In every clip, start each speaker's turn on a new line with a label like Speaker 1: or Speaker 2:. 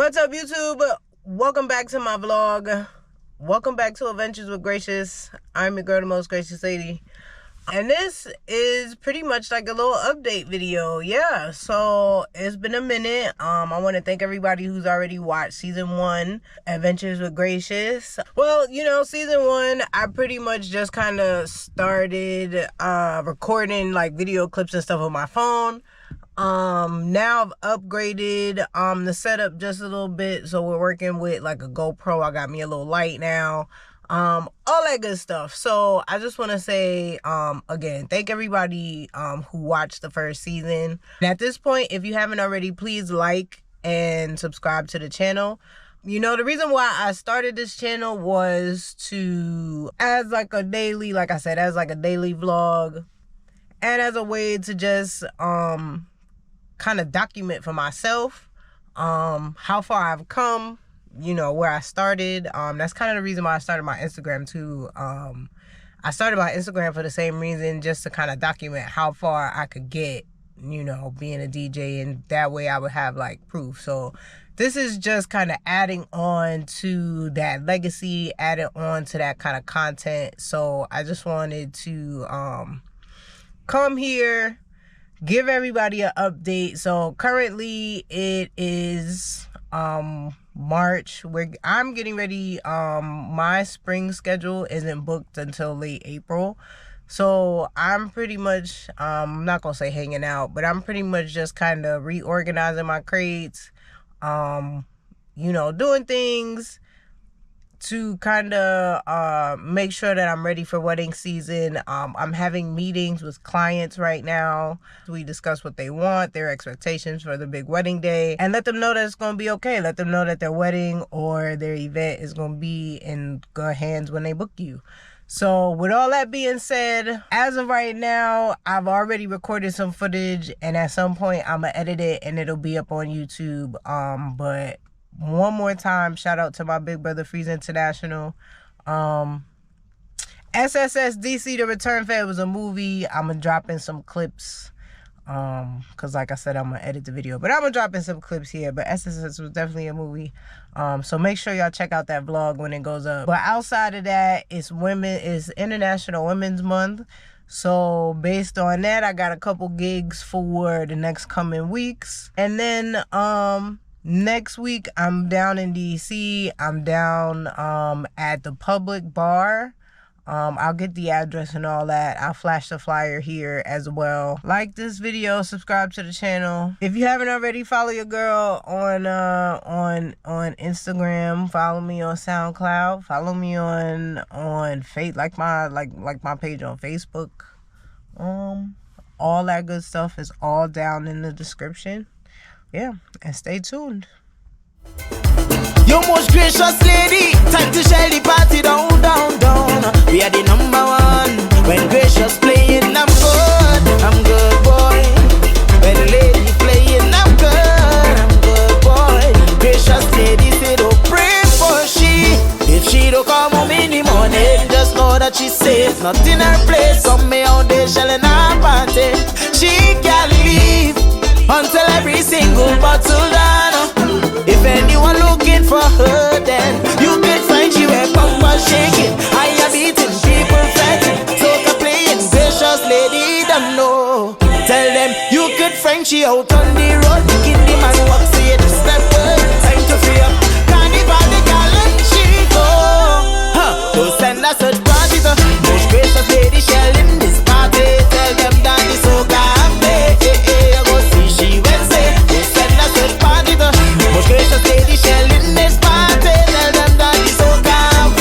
Speaker 1: What's up, YouTube? Welcome back to my vlog. Welcome back to Adventures with Gracious. I'm your girl, the most gracious lady. And this is pretty much like a little update video. Yeah, so it's been a minute. I want to thank everybody who's already watched season 1, Adventures with Gracious. Well, you know, season 1, I pretty much just kind of started recording like video clips and stuff on my phone. Now I've upgraded the setup just a little bit, so we're working with like a GoPro. I got me a little light now, all that good stuff. So I just want to say again, thank everybody who watched the first season. And at this point, if you haven't already, please like and subscribe to the channel. You know, the reason why I started this channel was to, as like a daily, like I said, as like a daily vlog, and as a way to just kind of document for myself how far I've come, you know, where I started. That's kind of the reason why I started my Instagram too. I started my Instagram for the same reason, just to kind of document how far I could get, you know, being a DJ, and that way I would have like proof. So this is just kind of adding on to that legacy, adding on to that kind of content. So I just wanted to come here, give everybody an update. So currently it is March. I'm getting ready. My spring schedule isn't booked until late April. So I'm pretty much I'm not gonna say hanging out, but I'm pretty much just kind of reorganizing my crates, you know, doing things to kind of make sure that I'm ready for wedding season. I'm having meetings with clients right now. We discuss what they want, their expectations for the big wedding day, and let them know that it's going to be okay. Let them know that their wedding or their event is going to be in good hands when they book you. So with all that being said, as of right now, I've already recorded some footage, and at some point I'm going to edit it and it'll be up on YouTube. But one more time, shout out to my big brother Freeze International. SSS DC The Return Fed was a movie. I'm gonna drop in some clips, because like I said, I'm gonna edit the video, but I'm gonna drop in some clips here. But SSS was definitely a movie, so make sure y'all check out that vlog when it goes up. But outside of that, it's International Women's Month. So based on that, I got a couple gigs for the next coming weeks. And then next week, I'm down in DC. I'm down at the Public Bar. I'll get the address and all that. I'll flash the flyer here as well. Like this video, subscribe to the channel. If you haven't already, follow your girl on Instagram. Follow me on SoundCloud. Follow me on like my page on Facebook. All that good stuff is all down in the description. Yeah, and stay tuned.
Speaker 2: Your most gracious lady, time to share the party down, down, down. We are the number one. When gracious playing, I'm good boy. When lady playing, I'm good boy. Gracious lady say don't pray for she. If she don't come home in the morning, just know that she's safe, not in her place. Some me out there shelling her party. She can't leave until every single bottle done. If anyone looking for her, then you can find she where Papa shaking. I am eating people fatting, soca playing, gracious lady, them know. Tell them you could find she out on the road, in the man walk, see it step up. Time to free up, carnival the girl and she go. Don't send us a party, the most gracious lady shelling this party. Tell them that the soca have gracious lady shelling this party. Tell them that it's so calm.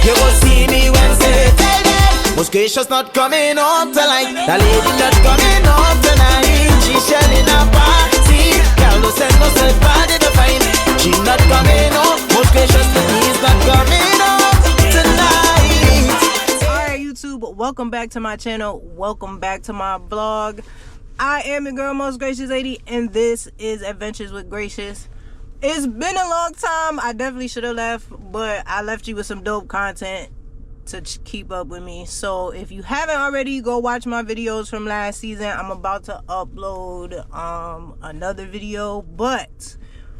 Speaker 2: You go see me Wednesday. Tell them most gracious not coming home tonight. The lady not coming home tonight. She shelling a party. Girl no send no self party to find. She not coming home. Most gracious lady's not coming home tonight.
Speaker 1: Alright, YouTube, welcome back to my channel. Welcome back to my vlog. I am your girl, most gracious lady, and this is Adventures with Gracious. It's been a long time. I definitely should have left, but I left you with some dope content to keep up with me. So if you haven't already, go watch my videos from last season. I'm about to upload another video, but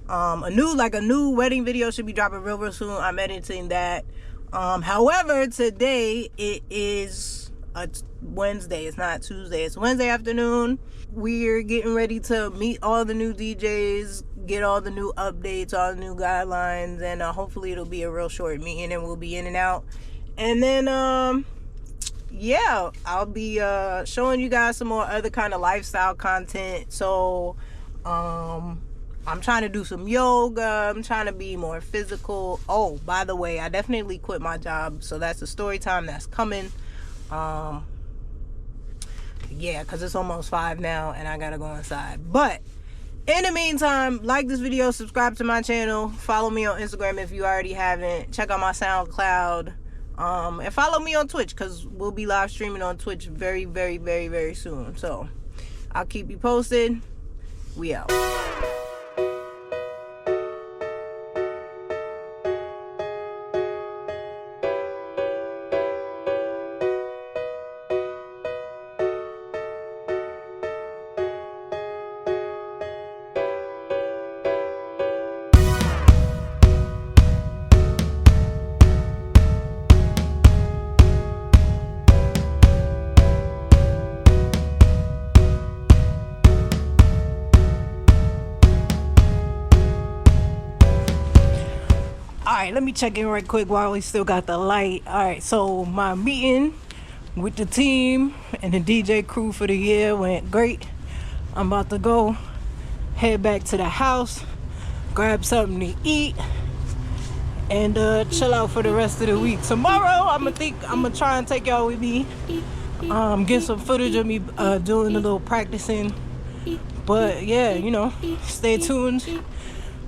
Speaker 1: A new wedding video should be dropping real soon. I'm editing that. However, today it is a Wednesday. It's not Tuesday. It's Wednesday afternoon. We're getting ready to meet all the new DJs, get all the new updates, all the new guidelines, and hopefully it'll be a real short meeting and we'll be in and out. And then yeah, I'll be showing you guys some more other kind of lifestyle content. So I'm trying to do some yoga. I'm trying to be more physical. Oh, by the way, I definitely quit my job, so that's a story time that's coming. Yeah, because it's almost 5 now and I gotta go inside. But in the meantime, like this video, subscribe to my channel, follow me on Instagram if you already haven't, check out my SoundCloud, and follow me on Twitch, because we'll be live streaming on Twitch very, very, very, very soon. So I'll keep you posted. We out. Alright, let me check in right quick while we still got the light. Alright, so my meeting with the team and the DJ crew for the year went great. I'm about to go head back to the house, grab something to eat, and chill out for the rest of the week. Tomorrow, I'm gonna try and take y'all with me. Get some footage of me doing a little practicing. But yeah, you know, stay tuned.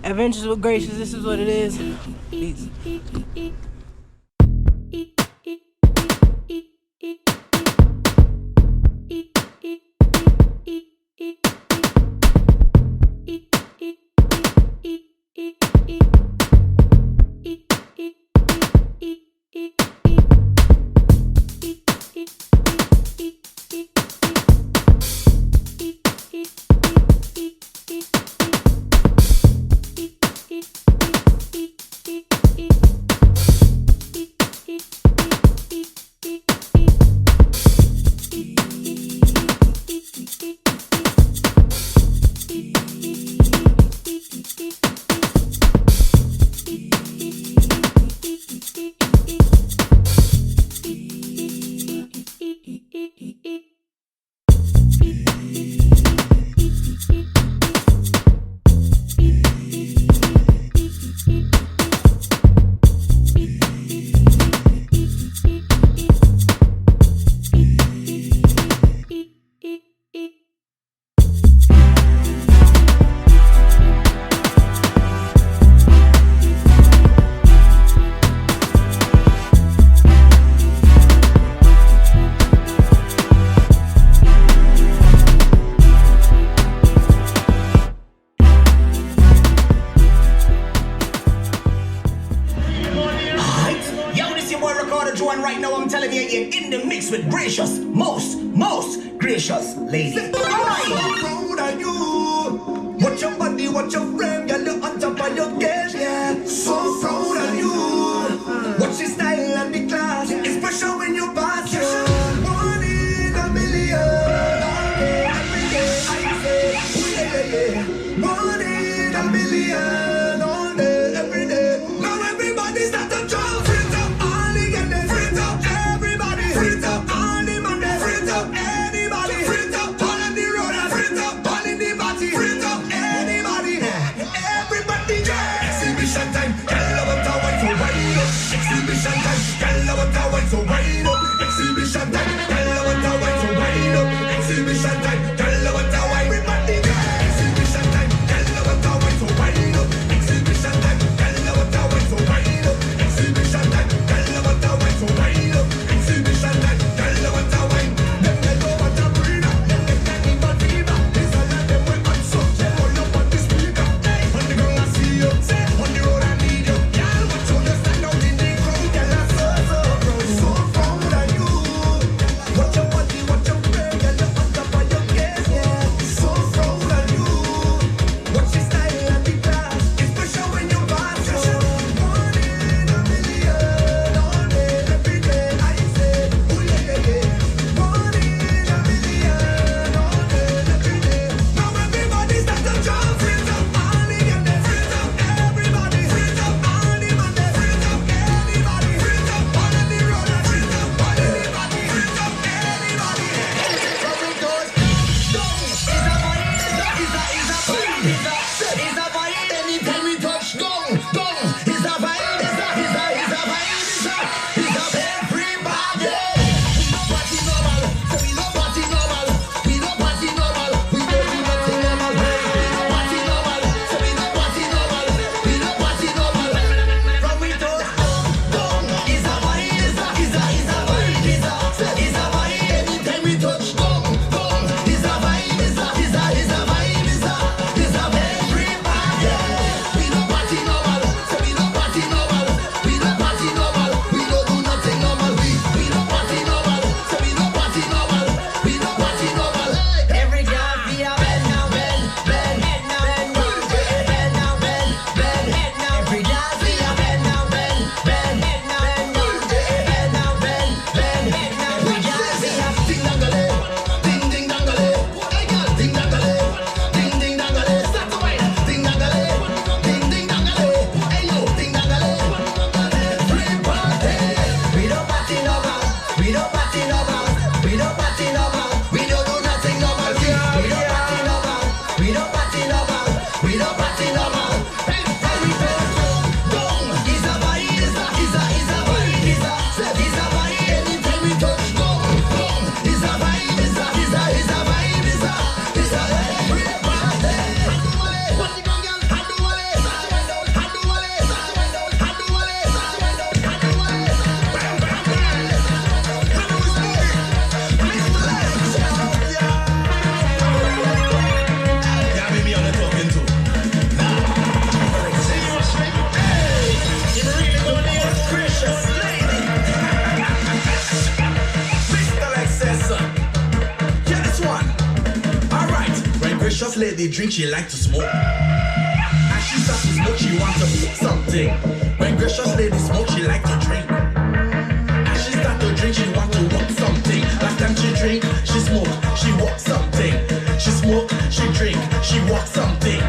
Speaker 1: Adventures with Gracious, this is what it is. Peace.
Speaker 2: Right now I'm telling you, you're in the mix with gracious, most gracious lady. So proud of you. Watch your body, watch your frame, girl, you're on top of your game, yeah. So proud of you. Watch your style and the class. It's special when you pass you. 1 in a million. Every day I say, yeah. 1 in a million. All day, every day. Now everybody's not a job. Anybody,
Speaker 3: lady drink, she like to smoke. As she starts to smoke, she wants to smoke something. When gracious lady smoke, she like to drink. As she start to drink, she want to walk something. Last time she drink, she smoke, she walk something. She smoke, she drink, she walk something.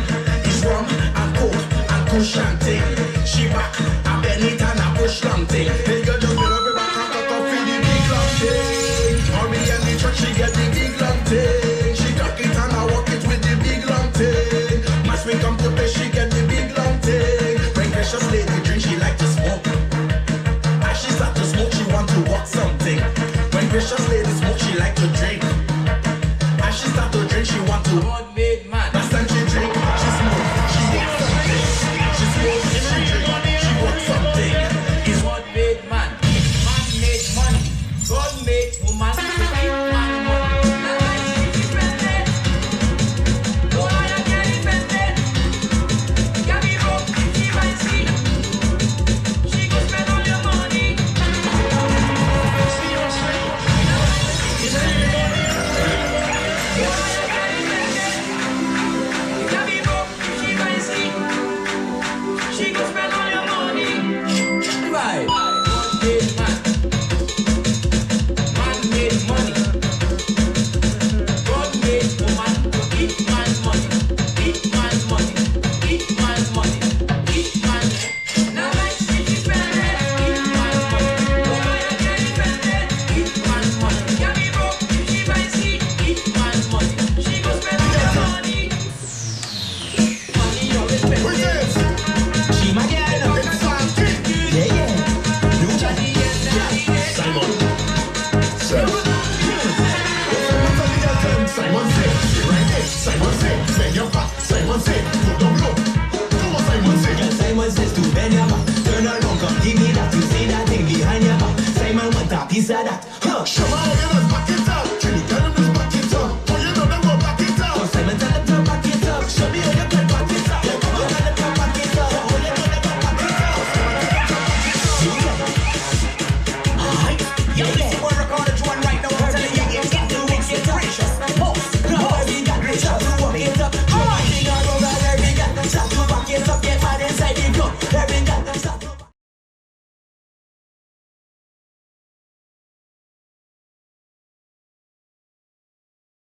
Speaker 3: It's rum and coke and kushanting. She back, I bend it and I push something. Then you just get up and back and cut off in the big long thing. Or me and the truck, she get the big long thing. She cock it and I walk it with the big long thing. Mas we come to play, she get the big long thing. When gracious lady drink, she like to smoke. As she start to smoke, she want to walk something. When gracious lady smoke, she like to drink. As she start to drink, she want to God-made man. Last time she drink, she smoke, she walk something. She smoke, she drink, she walk something. It's God-made man. Man made money. God made woman to make man money.
Speaker 2: Piece of that, huh?